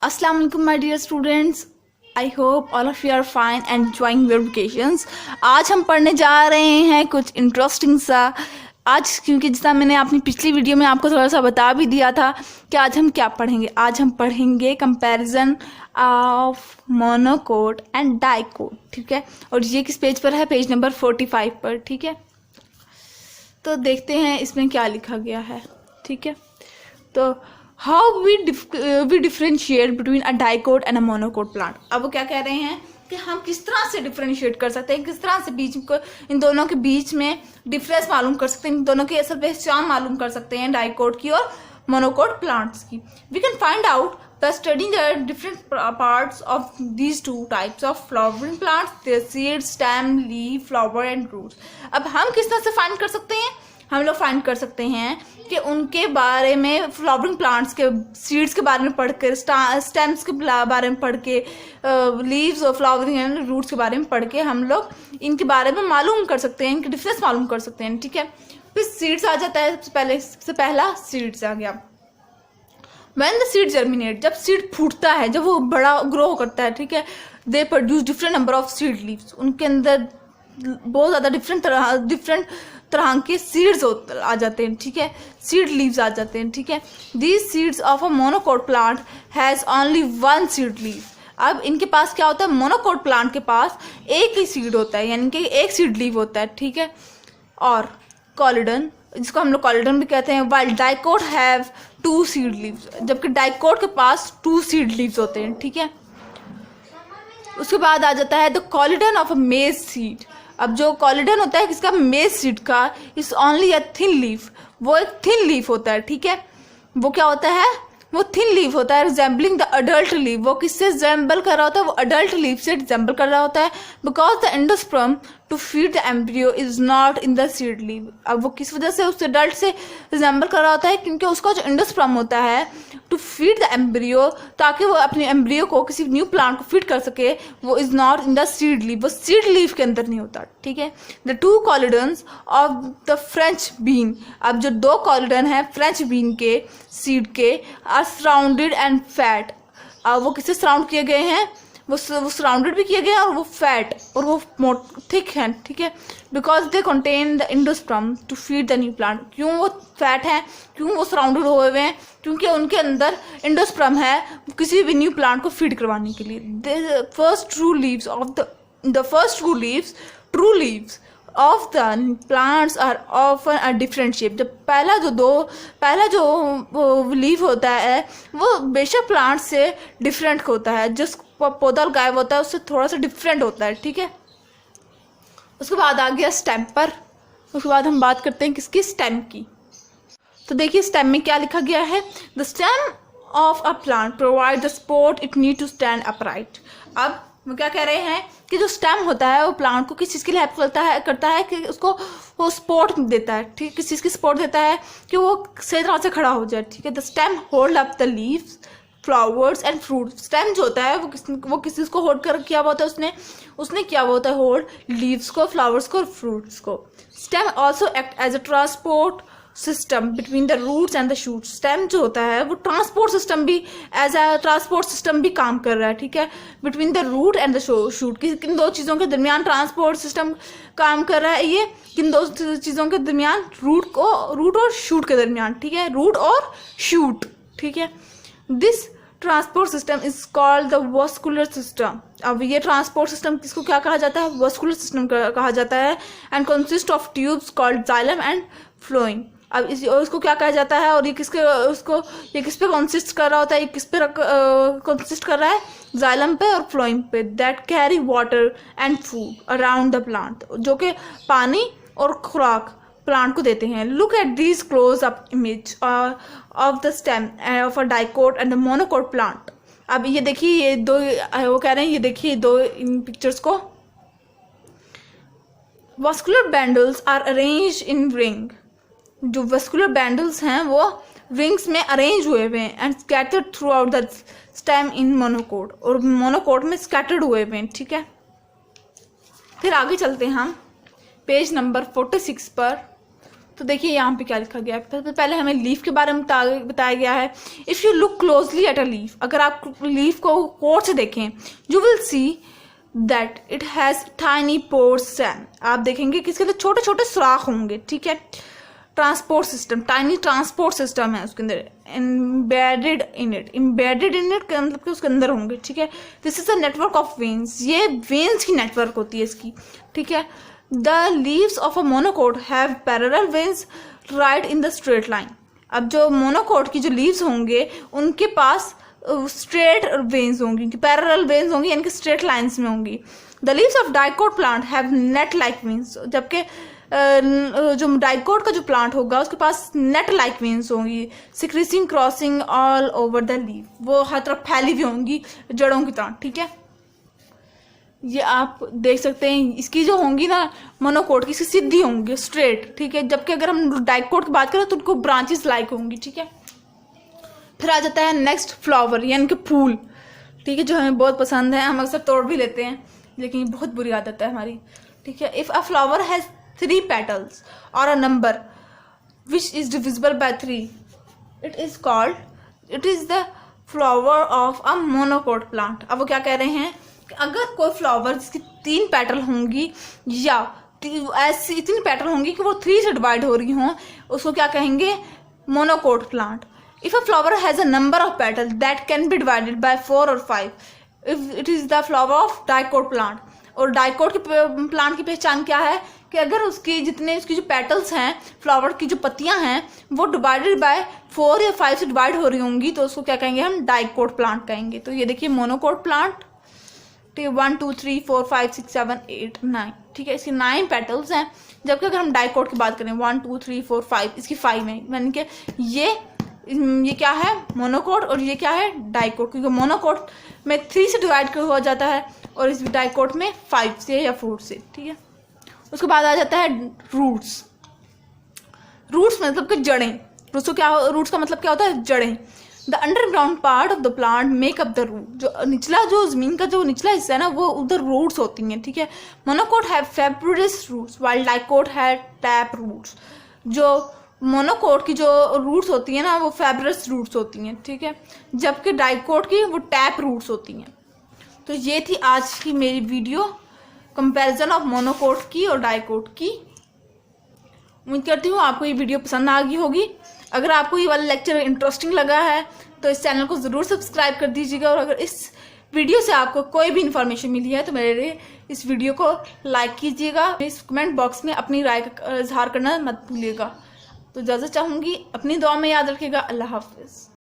Assalamu alaikum my dear students. I hope all of you are fine and enjoying your vacations. आज हम पढ़ने जा रहे हैं कुछ इंटरेस्टिंग सा आज, क्योंकि जितना मैंने अपनी पिछली वीडियो में आपको थोड़ा सा बता भी दिया था कि आज हम क्या पढ़ेंगे। आज हम पढ़ेंगे comparison of monocot and dicot, ठीक है। और ये किस पेज पर है? पेज नंबर 45 पर, ठीक है। तो देखते हैं इसमें क्या लिखा गया है, ठीक है। तो how we differentiate between a dicot and a monocot plant. अब वो क्या कह रहे हैं कि हम किस तरह से डिफ्रेंशिएट कर सकते हैं, किस तरह से बीच को इन दोनों के बीच में डिफरेंस मालूम कर सकते हैं, इन दोनों की असल पहचान मालूम कर सकते हैं, डाइकोट की और मोनोकोट प्लांट्स की। We can find out by studying the different parts of these two types of flowering plants, their seeds, stem, leaf, flower and roots. अब हम किस तरह से फाइंड कर सकते हैं? हम लोग फाइंड कर सकते हैं कि उनके बारे में, फ्लावरिंग प्लांट्स के सीड्स के बारे में पढ़ कर, स्टेम्स के बारे में पढ़ के, लीव्स और फ्लावरिंग एंड रूट्स के बारे में पढ़ के हम लोग इनके बारे में मालूम कर सकते हैं, इनके डिफरेंस मालूम कर सकते हैं, ठीक है। फिर सीड्स आ जाता है, सबसे पहला सीड्स आ गया। When the seed germinate, जब सीड फूटता है, जब वो बड़ा ग्रो करता है, ठीक है, they produce different number of seed leaves. उनके अंदर बहुत ज़्यादा डिफरेंट तरह के सीड्स आ जाते हैं, ठीक है, सीड लीव्स आ जाते हैं, ठीक है। These seeds of a monocot plant has only one seed leave. अब इनके पास क्या होता है? मोनोकोट प्लांट के पास एक ही सीड होता है, यानी कि एक सीड लीव होता है, ठीक है। और कॉलिडन, जिसको हम लोग कॉलिडन भी कहते हैं, while dicot have two seed leaves, जबकि डाइकोट के पास टू सीड लीव्स होते हैं, ठीक है। उसके बाद आ जाता है द कॉलिडन ऑफ अ मेज सीड। अब जो कॉलिडन होता है किसका? मेज सीड का, is only a thin leaf. वो एक थिन लीफ होता है, ठीक है। वो क्या होता है? वो थिन लीफ होता है, रिजेंबलिंग द अडल्ट लीफ। वो किससे रिजेंबल कर रहा होता है? वो अडल्ट लीफ से रिजेंबल कर रहा होता है। Because the endosperm to feed the embryo is not in the seed leaf. अब वो किस वजह से उस अडल्ट से रिजेंबल कर रहा होता है? क्योंकि उसका जो एंडोस्पर्म होता है टू फीड द एम्ब्रियो, ताकि वो अपने एम्ब्रियो को, किसी न्यू प्लांट को फीड कर सके, वो is not in the seed leaf, वो सीड लीफ के अंदर नहीं होता, ठीक है। The two cotyledons of the French bean. अब जो दो कॉलिडन है फ्रेंच बीन के सीड के, आर सराउंडेड एंड फैट। अब वो किससे सराउंड किए गए हैं? वो सराउंडेड भी किए गए हैं और वो फैट और वो थिक हैं, ठीक है। Because they contain the endosperm to feed the new plant. क्यों वो फैट हैं? क्यों वो सराउंडेड हुए हुए हैं? क्योंकि उनके अंदर एंडोस्पर्म है किसी भी न्यू प्लांट को फीड करवाने के लिए। The first true leaves of the plants are often a different shape. जब पहला जो लीव होता है वो बेशक प्लांट से डिफरेंट होता है, जिस पौधा गायब होता है उससे थोड़ा सा डिफरेंट होता है, ठीक है। उसके बाद आ गया स्टेम पर। उसके बाद हम बात करते हैं किसकी? स्टेम की। तो देखिए स्टेम में क्या लिखा गया है? The stem of a plant provide the support it need to stand upright. अब वो क्या कह रहे हैं कि जो स्टेम होता है वो प्लांट को किस चीज़ के लिए हेल्प करता है कि उसको वो सपोर्ट देता है, ठीक, किस चीज़ की सपोर्ट देता है कि वो सही तरह से खड़ा हो जाए, ठीक है। The stem hold up the leaves, flowers and fruit. Stem जो होता है वो किस चीज़ को होल्ड कर किया हुआ होता है? उसने किया हुआ होता है होल्ड लीव्स को, फ्लावर्स को और फ्रूट्स को। Stem also act as a transport system between the roots and the shoot. Stem जो होता है वो ट्रांसपोर्ट सिस्टम भी, एज अ ट्रांसपोर्ट सिस्टम भी काम कर रहा है, ठीक है, between the root and the shoot. किन दो चीज़ों के दरमियान ट्रांसपोर्ट सिस्टम काम कर रहा है? ये किन दो चीज़ों के दरमियान? रूट और शूट के दरमियान, ठीक है, रूट और शूट, ठीक है। This transport system is called the vascular system. अब ये ट्रांसपोर्ट सिस्टम किसको क्या कहा जाता है? वस्कुलर सिस्टम कहा जाता है। And consist of tubes called xylem and phloem. अब इसको क्या कहा जाता है और ये किस पे कॉन्सिस्ट कर रहा होता है? ये किस पे कॉन्सिस्ट कर रहा है? जाइलम पे और फ्लोइम पे। That carry water and food around the plant, जो कि पानी और खुराक प्लांट को देते हैं। Look at this close up image of the stem of a dicot and the monocot plant. अब ये देखिए, ये दो, वो कह रहे हैं, ये देखिए दो इन पिक्चर्स को। Vascular bundles are arrange in ring. जो वस्कुलर बैंडल्स हैं वो रिंग्स में अरेंज हुए हुए हैं and scattered throughout the stem in monocot, और मोनोकोट में स्कैटर्ड हुए हुए हैं, ठीक है। फिर आगे चलते हैं हम पेज नंबर 46 पर। तो देखिए यहाँ पे क्या लिखा गया है। पहले हमें लीफ के बारे में बताया गया है। If you look closely at a leaf, अगर आप लीफ को गौर से देखें, you will see that it has tiny pores. आप देखेंगे कि इसके अंदर छोटे छोटे सुराख होंगे, ठीक है। Transport system, tiny transport system है उसके अंदर, एम्बेडेड इन इट का मतलब कि उसके अंदर होंगे, ठीक है। This is a network of veins, ये वेन्स की नेटवर्क होती है इसकी, ठीक है। The leaves of a monocot have parallel veins right in the straight line. अब जो मोनोकोट की जो लीव्स होंगे उनके पास स्ट्रेट वेन्स होंगी, पैरेलल वेन्स होंगी, यानी कि स्ट्रेट लाइन्स में होंगी। The leaves of dicot plant have net like veins, जबकि जो डाइकोट का जो प्लांट होगा उसके पास नेट लाइक वेन्स होंगी, criss crossing all over the leaf, वो हर तरफ फैली हुई होंगी जड़ों की तरह, ठीक है। ये आप देख सकते हैं, इसकी जो होंगी ना मोनोकोट की, इसकी सीधी होंगी स्ट्रेट, ठीक है। जबकि अगर हम डाइकोट की बात करें तो उनको ब्रांचेस लाइक होंगी, ठीक है। फिर आ जाता है नेक्स्ट फ्लावर, यानी कि फूल, ठीक है, जो हमें बहुत पसंद है, हम अक्सर तोड़ भी लेते हैं, लेकिन ये बहुत बुरी आदत है हमारी, ठीक है। If a flower has 3 petals or a number which is divisible by 3, it is the flower of a monocot plant। अब वो क्या कह रहे हैं कि अगर कोई फ्लावर जिसकी 3 पेटल होंगी या ऐसी 3 पेटल होंगी कि वो 3 से डिवाइड हो रही हों, उसको क्या कहेंगे, monocot plant. If a flower has a number of petal that can be divided by 4 और 5, it is the flower of dicot plant. और डाइकोट के प्लांट की पहचान क्या है कि अगर उसकी जो पेटल्स हैं, फ्लावर की जो पत्तियां हैं, वो डिवाइडेड बाय 4 या 5 से डिवाइड हो रही होंगी, तो उसको क्या कहेंगे, हम डाइकोट प्लांट कहेंगे। तो ये देखिए मोनोकोट प्लांट, ठीक है, 1 2 3 4 5 6 7 8 9, ठीक है, इसकी 9 पेटल्स हैं। जबकि अगर हम डाइकोट की बात करें 1 2 3 4 5, इसकी 5 है, यानी कि ये क्या है, मोनोकोट, और ये क्या है, डाइकोट, क्योंकि मोनोकोट में 3 से डिवाइड हो जाता है और इस डाइकोट में 5 से या 4 से, ठीक है। उसके बाद आ जाता है रूट्स। रूट्स मतलब कि जड़ें। रूट्स का मतलब क्या होता है, जड़ें। The underground part of the plant make up the root, जो जमीन का जो निचला हिस्सा है ना, वो उधर रूट्स होती हैं, ठीक है। Monocot have fibrous roots while dicot है टैप रूट्स। जो मोनोकोट की जो रूट्स होती हैं ना, वो फाइब्रस रूट्स होती हैं, ठीक है, जबकि डाइकोट की वो टैप रूट्स होती हैं। तो ये थी आज की मेरी वीडियो, कंपैरिजन ऑफ मोनोकोट की और डाइकोट की। उम्मीद करती हूँ आपको ये वीडियो पसंद आ गई होगी। अगर आपको ये वाला लेक्चर इंटरेस्टिंग लगा है तो इस चैनल को ज़रूर सब्सक्राइब कर दीजिएगा, और अगर इस वीडियो से आपको कोई भी इन्फॉर्मेशन मिली है तो मेरे इस वीडियो को लाइक कीजिएगा। इस कमेंट बॉक्स में अपनी राय का इजहार करना मत भूलिएगा। तो इजाज़त चाहूँगी, अपनी दुआ में याद रखिएगा। अल्लाह हाफिज़।